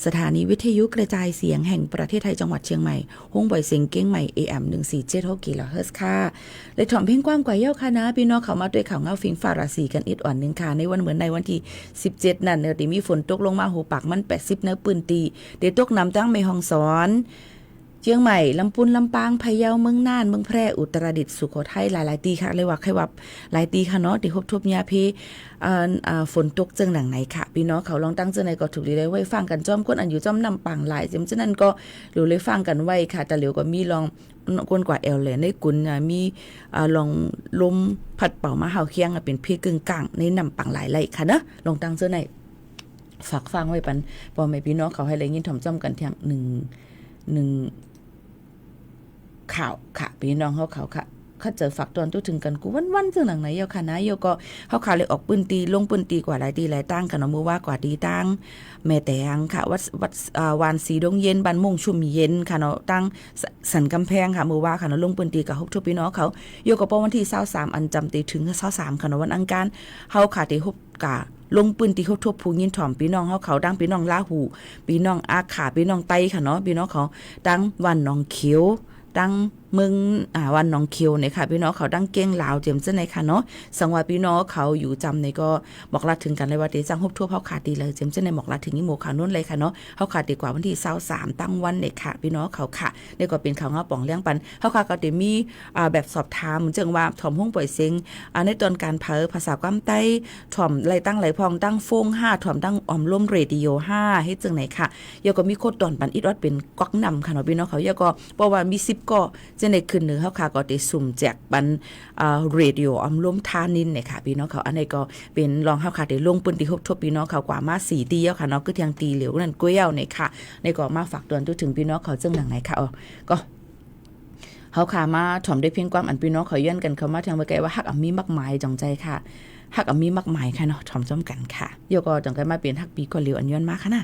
สถานีวิทยุกระจายเสียงแห่งประเทศไทยจังหวัดเชียงใหม่ห้องปล่อยเสียงเก้งใหม่ AM 147 กิโลเฮิรตซ์ค่ะเลยถอมเพลงกว้างกว่าเย้าค่ะนะพี่น้องเขามาด้วยข่าวเงาฟิงฟ้าราศีกันอีกอ่อนนึงค่ะในวันเหมือนในวันที่17นั่นเนี่ยมีฝนตกลงมาหูปากมัน80เนื้อปืนตีเดี๋ยวตกน้ำตั้งแม่ฮ่องสอนเชียงใหม่ลำพูนลำปางพะเยาเมืองน่านเมืองแพร่อุตรดิตถ์สุโขทัยหลายๆตีค่ะเลยว่าใครว่าหลายตีค่ะเนาะที่ทบยาเพฝนตกจังหนังไหนค่ะพี่น้องเขาลองตั้งเจอในก็ถูกเลยไว้ฟังกันจ้อมก้นอันอยู่จ้อมนำปังหลายจำฉะนั้นก็รู้เลยฟังกันไว้ค่ะแต่เหลียวก็มีลองก้นกว่าแอลเลยในกุนมีลองลมพัดเป่ามาเฮาเคียงเป็นพี่กึ่งกลางในนำปังหลายไหลค่ะเนาะลองตั้งเจอในฝากฟังไว้ปันพอแม่พี่น้องเขาให้เลยยินถ่อมจ้อมกันเที่ยงหนึ่งข่าวค่ะพี่น้องเขาค่ะเขาเจอฝากตอนตู้ถึงกันกูวันๆจังหนังไหนเยาค่ะนะเยาก็เขาข่าวเลยออกปืนตีลงปืนตีกว่าหลายตีหลายตั้งกันเนาะมือว่ากว่าดีตั้งแม่แตงค่ะวัดวานสีดงเย็นบ้านมุ่งชุ่มเย็นค่ะเนาะตั้งสันกำแพงค่ะมือว่าค่ะเนาะลงปืนตีกับฮุบทุบพี่น้องเขาเยาก็ป้อวันที่23อันจำตีถึง23ค่ะเนาะวันอังคารเขาค่ะที่ฮุบกะลงปืนตีเขาทบผู้ยินถ่อมพี่น้องเขาดังพี่น้องลาหูพี่น้องอาขาพี่น้องไตค่ะเนาะพี่น้องเขาดังวันน้องเขียวดังเมืองวันน้องเคียวเนี่ยค่ะพี่น้องเขาดังเก้งลาวเจียมเจ้าในค่ะเนาะสังว่าพี่น้องเขาอยู่จำในก็บอกรัดถึงกันเลยว่าเดี๋ยวจังฮบทั่วเขาขาดดีเลยเจียมเจ้าในบอกรัดถึงยี่โมขานุ่นเลยค่ะเนาะเขาขาดดีกว่าวันที่23ตั้งวันเนี่ยค่ะพี่น้องเขาค่ะนี่ก็เป็นข่าวเงาป่องเลี้ยงปันเขาค่ะก็เดี๋ยวมีแบบสอบถามจังว่าถ่อมห้องปล่อยเสียงในตอนการเผยภาษาความใต้ถ่อมไรตั้งไหลพองตั้งโฟง5ถ่อมตั้งออมล่มเรดิโอ5ให้จังไหนค่ะยก็มีโคตรตอนปันอีดอดเป็นก๊อกนำค่ะเนาะพี่น้องเขายก็เพราะว่ามี10ก็จะในคืนหนึ่งเขาค่ะก็ได้สุ่มแจกบันเรดิโออมล้มทานินเนี่ยค่ะพี่น้องเขาอันนี้ก็เป็นรองเขาค่ะได้ลงปืนตีทบพี่น้องเขากว่ามา4ตีแล้วค่ะเนาะก็เทียงตีเหลวนั่นกุ้ยเอาเนี่ยค่ะในก็มาฝากเตือนถึงพี่น้องเขาจังหนังไหนค่ะก็เขาค่ะมาถ่อมได้เพียงความอันพี่น้องเขาย้อนกันเขามาทางเมื่อกี้ว่าฮักมีมากมายจังใจค่ะฮักมีมากมายค่ะเนาะถ่อมจ้อมกันค่ะโยก็จังใจมาเปลี่ยนฮักปีก็เหลวอันย้อนมาค่ะนะ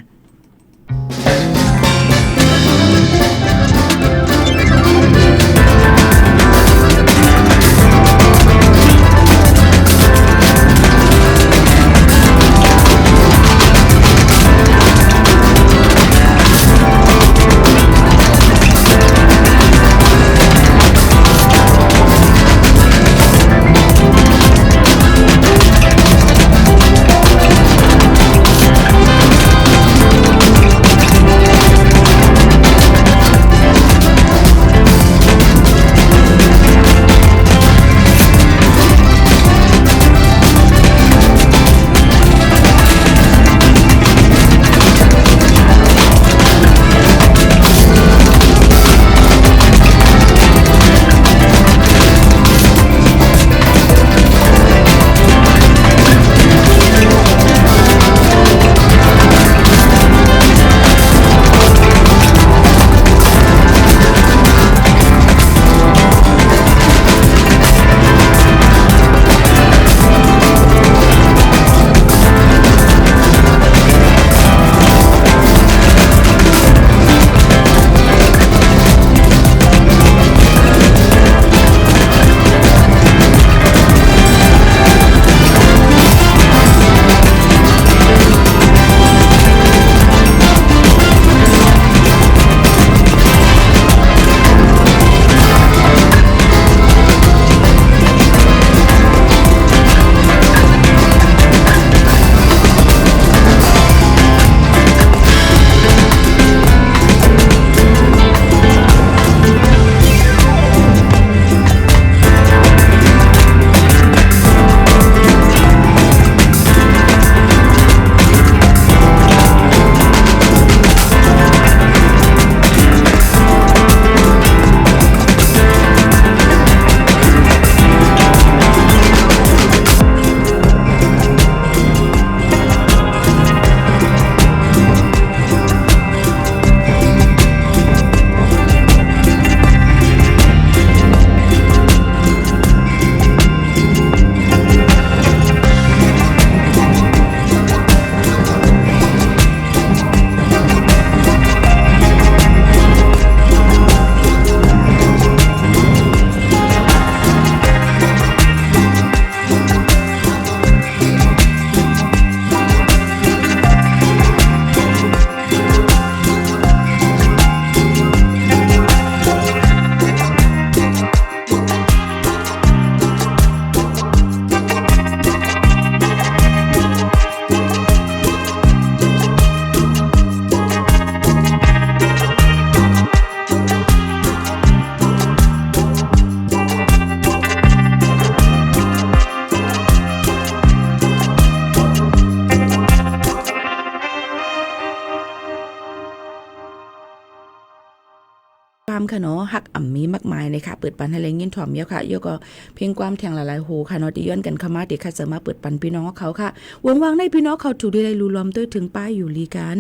ความค่ะเนาะฮักอ่ำมีมากมายเลยค่ะเปิดปันให้แรงยินถ่อมเยอะค่ะเยอะก็เพียงความแทงหลายๆโหค่ะเนาะที่ย้อนกันเข้ามาเด็กค่ะจะมาเปิดปันพี่น้องเขาค่ะวางๆในพี่น้องเขาถูกได้รู้ล้อมด้วยถึงป้ายอยู่ลีกัน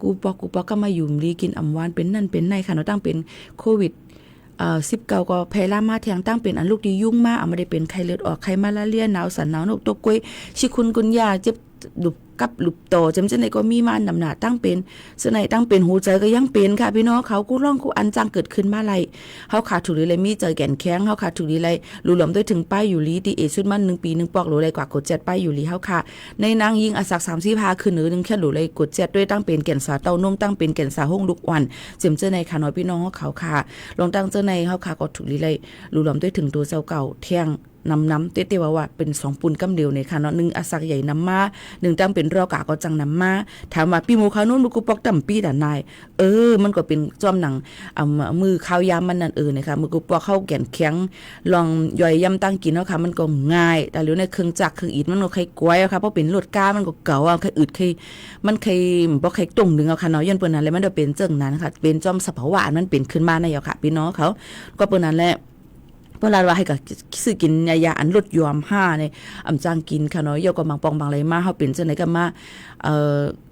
กูปอกก็มาอยู่ลีกินอ่ำวานเป็นนั่นเป็นในค่ะเนาะตั้งเป็นโควิด19ก็แพร่ล่ามาแทงตั้งเป็นอันลูกดียุ่งมากไม่ได้เป็นไข้เลือดออกไข้มาลาเรียหนาวสันหนาวนกตกกล้วยชิคุนกุนยาเจ็บดุบกับหลุบโตจำเจนไหนก็มีมานำหนาตั้งเป็นเสนไหนตั้งเป็นหูใจก็ยังเป็นค่ะพี่น้องเขากูร้องกูอันจังเกิดขึ้นมาไรเฮาขาดถูกหรือไรมีเจอแก่นแข้งเฮาขาดถูกหรือไรรู้หลอมด้วยถึงป้ายอยู่ลีดีเอชุดมัน1 ปี 1 ปอกหรือไรกว่ากด7ป้ายอยู่ลีเฮาค่ะในนางยิงอาศัก30พาขึ้นหรือนึงแค่หรือไรกด7ด้วยตั้งเป็นแก่นสาเต้านมตั้งเป็นแก่นสาห้องลุกวันเจิมเจอในค่ะน้อยพี่น้องเขาค่ะลองตั้งเจอในเฮาค่ะก็ถูกหรือไรรู้หลอมด้วยถึงตัวเจ้าเก่าเที่ยงน้ำเตี้ยๆว่าเป็น2ปูนกำเดียวเนี่ยค่ะเนาะ1อาศักใหญ่น้ำมา1ตั้งเป็นรอกาก็จังน้ำมาถามว่าปีหมูเขานู้นมุกุปอกต่ำปีด่านนายมันก็เป็นจอมหนังมือข้าวยามมันนั่นนะคะมือกุปอกเข้าแก่นแข็งลองย่อยยำตั้งกินเนาะค่ะมันก็ง่ายแต่เหลือในเครื่องจักรเครื่องอีดมันก็ใครกล้วยค่ะเพราะเป็นรถก้ามันก็เก่าใครอืดใครมันใครบ่ใครตรงนึงเอาค่ะเนาะย้อนเปิ้นนั้นเลยมันเป็นเจิงนั้นค่ะเป็นจอมสภาวะมันเป็นขึ้นมาในเอาค่ะพี่น้องเขาก็เปิ้นนั้นแหละเพราะลาว่าให้กับซื้อกินยาอันลดยอม5เนี่ยอำจางกินค่ะเนาะเยาก็บางปองบางอะไรมาเฮาเป็นจังได๋ก็มา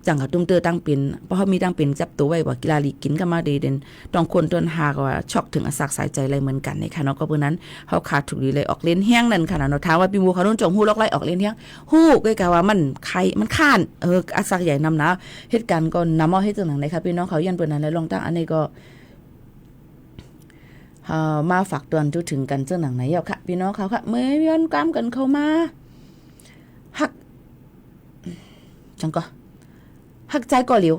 จังกับตุ้มเตอตั้งเป็นเพราะเฮามีตั้งเป็นจับตัวไว้ว่ากีฬาลีกินก็มาดีเด่นต้องคนต้นหาก็ว่าช็อกถึงอสักสายใจอะไรเหมือนกันในค่ะเนาะก็เพิ่นนั้นเฮาขาดถูกดีเลยออกเล่นแห้งนั่นค่ะเนาะถามว่าปีหมู่เขาโดนจงฮู้ลอกไล่ออกเล่นแห้งฮู้ก็กะว่ามันไข้มันค้านอสักใหญ่นำนะเหตุการณ์ก็นำเอาเฮ็ดจังได๋ค่ะพี่น้องเขายันเปิ้นนั้นแล้วลองตั้งอันนี้ก็มาฝากตอนถึงกันเจ้าหนังไหนเยาค่ะพี่น้องเขาค่ะเมื่อย้อนกล้ามกันเข้ามาหักจังก็หักใจก่อเหลียว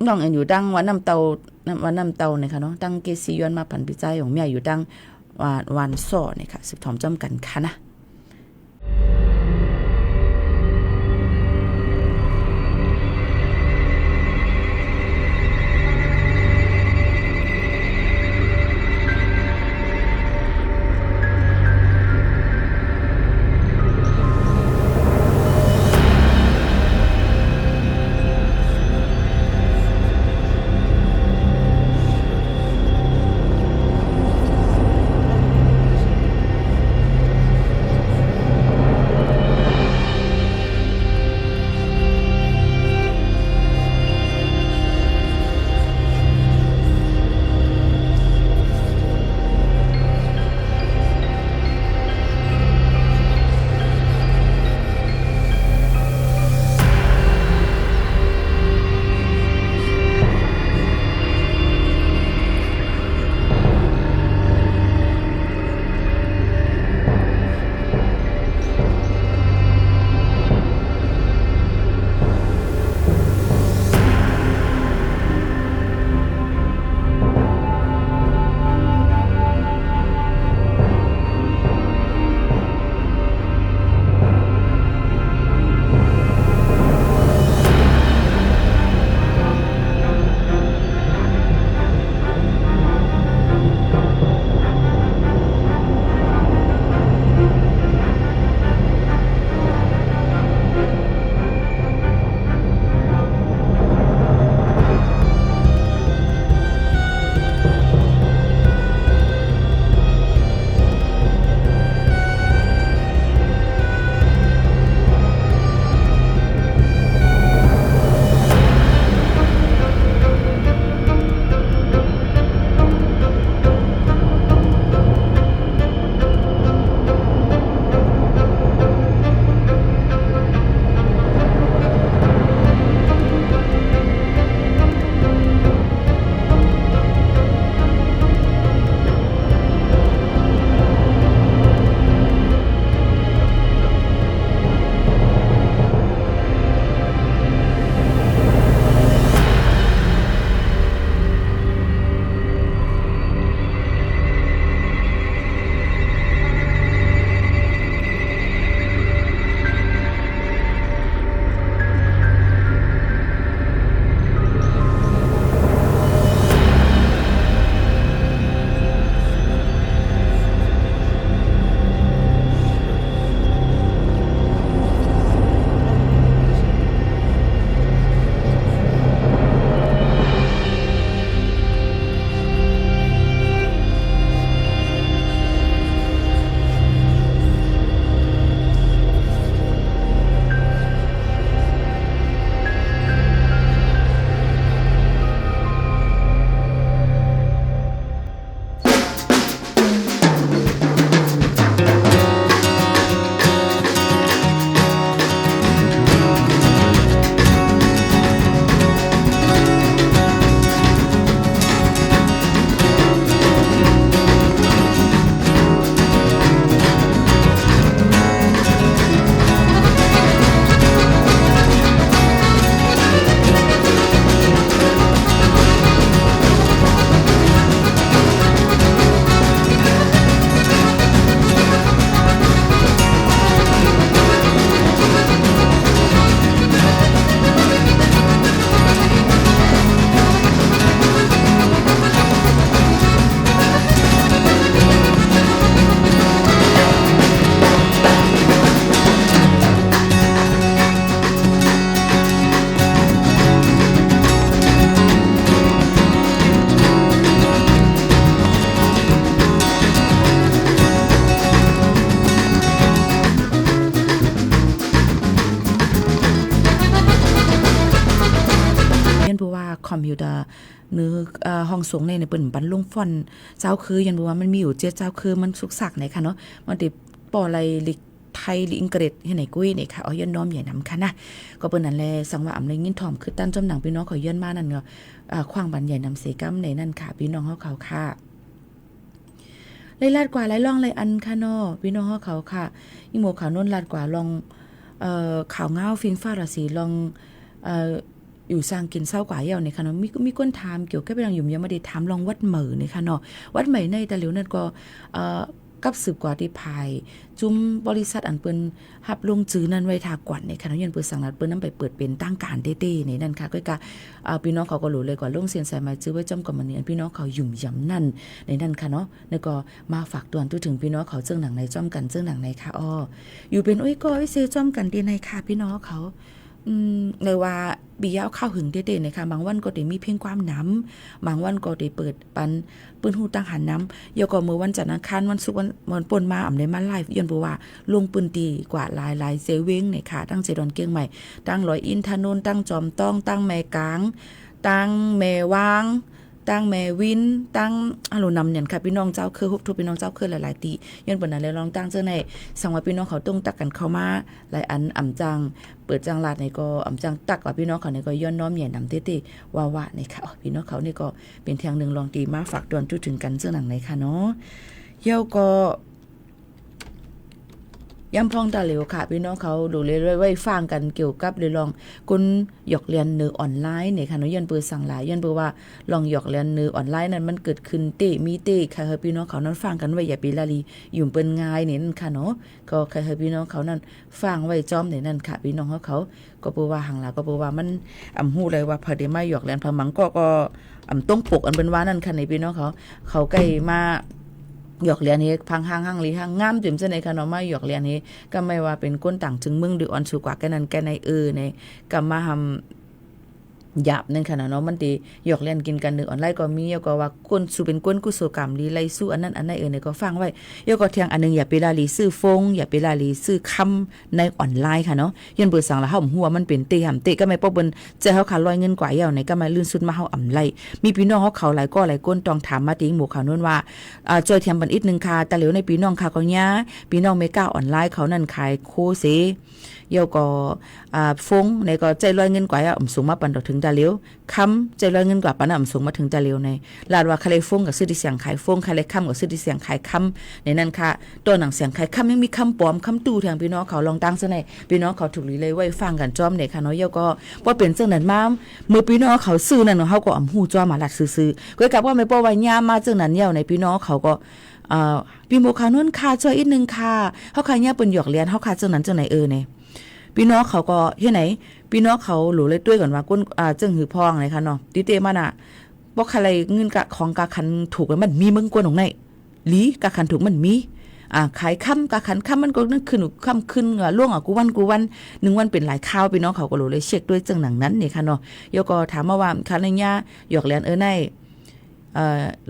น้องอยู่ดังวันน้ำเตาเนี่ยค่ะเนาะดังเกซีย้อนมาผันพิจัยของเมียอยู่ดังวันซ่อเนี่ยค่ะสืบถอมจำกันค่ะนะ บ่ว่าคอมพิวเตอร์หรือห้องสูงในเปิ้นบันลงฟอนต์เจ้าคือยันบ่ว่ามันมีอยู่7เจ้าคือมันสุกสักไหนค่ะเนาะมันติปออะไรลิกไทยลิงเกรดให้ไหนกุ้ยนี่ค่ะเอาย้อนน้อมใหญ่นำค่ะนะก็เปิ้นนั่นแลสังว่าอำเลยยินถ่อมคือตั้นจอมหนังพี่น้องขอย้อนมานั่นก็ขว้างบันใหญ่นำเสกำในนั่นค่ะพี่น้องเฮาเขาค่ะเลยลาดกว่าหลายล่องหลายอันค่ะเนาะพี่น้องเฮาเขาค่ะอีโมขาวนุ่นลาดกว่าลองข่าวเงาฟิงฟ้าราศีลองอยู่สร้างกินเศร้ากว่าเยาในค่ะเนาะมีคนถามเกี่ยวกับเรื่องอยู่ยังไม่ได้ถามลองวัดเหมือในค่ะเนาะวัดเหมือในแต่เหลียวนั่นก็กับสืบกว่าที่ภายจุ้มบริษัทอันเปิ้นหับลงจื้อนั้นไว้ทากว่าในค่ะเนาะยันเปิ้นสั่งนัดเปิ้นนำไปเปิดเป็นตั้งการเต้ๆในนั่นค่ะก็พี่น้องเขาก็รู้เลยกว่าลงเสียนสายไม้จื้อไว้จำกับมันนี่พี่น้องเขายุ่มย่ำนั่นในนั่นค่ะเนาะแล้วก็มาฝากตวนถึงพี่น้องเขาเจิ้งหนังในจ้อมกันเจิ้งหนังในค่ะอยู่เป็นก็เซจ้อมกันดีในค่ะพี่น้องเขาเลยว่าบียาวข้าวหึงเด็ดๆนะคะบางวันก็ได้มีเพียงความน้ำบางวันก็ได้เปิดปันปืนหูตั้งหันน้ำเยาก็เมื่อวันจันทร์อังคารวันศุกร์วันปนมาอ่ำได้มาไลฟ์ย้อนบ่ว่าลงปืนตีกว่าหลายเซเว้งเนี่ยค่ะตั้งเจดอนเกียงใหม่ตั้งร้อยอินทนนท์ตั้งจอมต้องตั้งแม่กลางตั้งแม่วางตั้งแม่วินตั้งอารมณ์นำเนี่ยค่ะพี่น้องเจ้าคือฮุบทุบพี่น้องเจ้าคือหลายๆตีย้อนเปิดนั้นแล้วลองตั้งเจ้าในสังว่าพี่น้องเขาต้องตักกันเข้ามาหลายอันอ่ำจังเปิดจังลาดในก็อ่ำจังตักว่าพี่น้องเขาในก็ย้อนน้อมใหญ่นำเต้ๆว่าในค่ะพี่น้องเขานี่ก็เป็นทางหนึ่งลองตีมาฝากตวนจุดถึงกันเสื้อหนังในค่ะเนาะเย้าก็ย้ำพองตาเหลวค่ะพี่น้องเขาดูเรื่อยๆไว้ฟังกันเกี่ยวกับเลยลองคุณหยอกเรียนเนื้อออนไลน์เนี่ยค่ะเนาะยันเปิดสั่งหลายยันเปิดว่าลองหยอกเรียนเนื้อออนไลน์นั้นมันเกิดขึ้นมีค่ะพี่น้องเขานั้นฟังกันไว้อย่าปีลาลีอยู่เปิ้นง่ายเนี่ยนั่นค่ะเนาะก็ค่ะพี่น้องเขานั้นฟังไว้จอมเนี่ยนั่นค่ะพี่น้องเขาก็เปิดว่าหังหลาก็เปิดว่ามันหู้เลยว่าพอได้มาหยอกเรียนพมังก็ต้องปกอันเป็นว่านั่นค่ะในพี่น้องเขาใกล้มาหยอกเลียนนี้พังห้างลีห้างงามจิ๋มเสนค่ะเนาะมาหยอกเลียนนี้ก็ไม่ว่าเป็นก้นต่างจึงมึงหรืออ่อนสูกว่าแกนั้นแกในในก็มาทำหยาบนั่นค่ะเนาะมันดีหยอกเลียนกินกันนึกออนไลน์ก็มีก็ว่าก้นสู่เป็นก้นกุศลกรรมลีไลสู้อันนั้นอันไหนเนี่ยก็ฟังไว้ยก็เที่ยงอันนึงอย่าไปลาลีซื้อฟงอย่าไปลาลีซื้อคำในออนไลน์ค่ะเนาะยันเปิดสั่งแล้วเฮาหัวมันเป็นเตะก็ไม่ป้อเปิ้นเจอเฮาขาลอยเงินกว่าเยาในก็มาลื่นสุดมาเฮาอำไลมีพี่น้องเขาหลายก็หลายก้นต้องถามมาติงหมู่เขานู้นว่าจอยเทียมบันอีกนึงค่ะแต่เหลียวในพี่น้องค่ะก็ย่าพี่น้องเมกาออนไลน์เขานั่นขายโคเสเยาก็ฟงในก็ใจลอยเงินกว่าสูงมาปันถึงตาเหลียวคำใจลอยเงินกว่าปันสูงมาถึงตาเหลียวในลาดว่าใครฟงกับซื้อที่เสียงขายฟงใครคำกับซื้อที่เสียงขายคำในนั้นค่ะตัวหนังเสียงขายคำยังมีคำปลอมคำตู้ทางพี่น้องเขาลองตั้งซะในพี่น้องเขาถูกลีเลยไว้ฟังกันจอมเนี่ยค่ะเนาะเยาก็ว่าเป็นจังนั้นมาเมื่อพี่น้องเขาซื้อนั่นเขาก็หูจ้อมาหลักซื้อก็กับว่าไม่ป้อว่าย่ามาจังนั้นเยาในพี่น้องเขาก็พี่โมคานุ่นค่ะช่วยอีกนึงค่ะเขาขายย่าเป็นหยอกเลี้ยนเขาขาจังนั้นจังไหนเนี่ยพี่น้องเขาก็ที่ไหนพี่น้องเขาหลูเลยด้วยก่อนว่าก้นเจิ้งหือพองเลยค่ะเนาะติเตมันบอกใครเงินกะของกะคันถูกมันมีมึงกวนของไหนลีกะคันถูกมันมีขายค่ำกะคันค่ำมันก็นั่นขึ้นค่ำขึ้นล่วงกูวัน1 วันเป็นหลายข้าวพี่น้องเขาก็หลูเลยเช็คด้วยจังหนังนั้นนี่ค่ะเนาะโยก็ถามมาว่าคันเนี่ยหยอกเลียนใน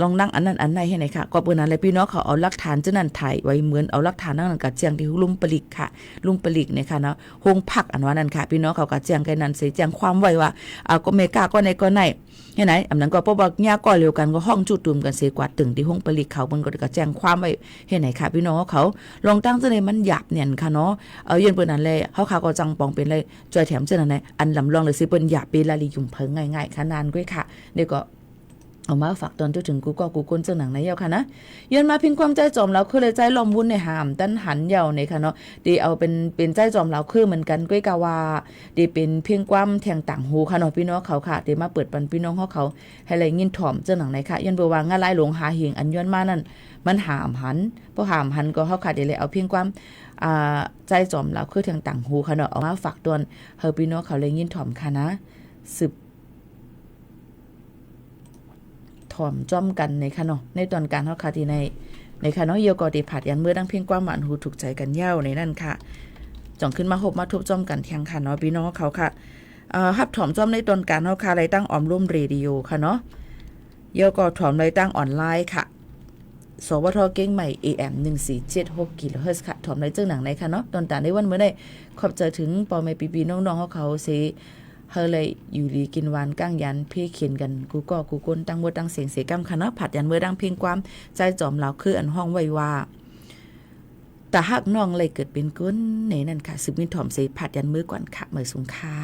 ลองนั่งอันนั้นอันไหนให้ไหนค่ะก็เปิ้นนั้นเลยพี่น้องเขาเอาหลักฐานจังนั้นถ่ายไว้เหมือนเอาหลักฐานนั้นกับแจ้งที่ลุงปลิกค่ะลุงปลิกเนี่ยค่ะเนาะโฮงพักอันว่านั้นค่ะพี่น้องเขาก็แจ้งกันนั้นสิแจ้งความไว้ว่าก็เมกาก็ในก็ไหนให้ไหนอันนั้นก็บ่บอกญาก็เร็วกันก็ห้องจุดตุ่มกันเสกว่าตึงที่โฮงปลิกเขาเพิ่นก็แจ้งความไว้ให้ไหนค่ะพี่น้องเขาลองตั้งจังได๋มันหยาบเนี่ยค่ะเนาะยืนเปิ้นนั้นเลยเขาก็จังปองเป็นเลยจอยแถมจังนั้นอันลำลองเลยสิเปิ้นหยาบเปลาลียุ่มเพิงง่ายๆขนาดก้วยค่ะเดี๋ยวก็เอามาฝากตอนถึงกูก็กูก้นเจ้าหนังในเยาค่ะนะย้อนมาพิงความใจจอมเราคือเลยใจลมวุ่นในหามตันหันเยาในค่ะเนาะดีเอาเป็นใจจอมเราคือเหมือนกันก้อยกาวาดีเป็นเพียงความแทงต่างหูค่ะเนาะพี่น้องเขาค่ะดีมาเปิดปันพี่น้องเขาให้เลยยินถ่อมเจ้าหนังในค่ะย้อนเบอร์วางง่ายหลงหาเหงอันย้อนมานั่นมันหามหันเพราะหามหันก็เขาค่ะดีเลยเอาเพียงความใจจอมเราคือแทงต่างหูค่ะเนาะเอามาฝากตอนเฮอพี่น้องเขาเลยยินถ่อมค่ะนะสืบถ่อมจ้อมกันในค่ะเนาะในตอนการเฮาค่ะที่ในค่ะเนาะเยาก็ได้ผัดยันเมื่อดังเพียงความหวานหูถูกใจกันยาวในนั่นค่ะจ่องขึ้นมาหบมาทุบจ้อมกันเที่ยงค่ะเนาะพี่น้องเขาค่ะฮับถ่อมจ้อมในตอนการเฮาค่ะไรตั้งออมร่วมเรดิโอค่ะเนาะเยาก็ถ่อมไรตั้งออนไลน์ค่ะสวทเก่งใหม่ AM 1476 กิโลเฮิรตซ์ค่ะถ่อมไรเจ้าหนังในค่ะเนาะตอนตาในวันเมื่อได้ขอบใจถึงปอแม่ปีๆน้องๆเขาสิ เฮาเลยอยู่ดีกินหวานก้างยันเพ่เขียนกันกูก็กูก้นตั้งหมดตั้งเสียงเสกำคณะผัดยันเมื่อดังเพียงความใจจอมเหล่าคืออันห้องไว้ว่าแต่หากน้องเลยเกิดเป็นก้นในนั่นค่ะสืบมินถ่อมเสผัดยันมือก่อนค่ะเมื่อสูงค่ะ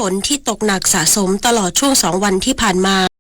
ฝนที่ตกหนักสะสมตลอดช่วง2 วันที่ผ่านมา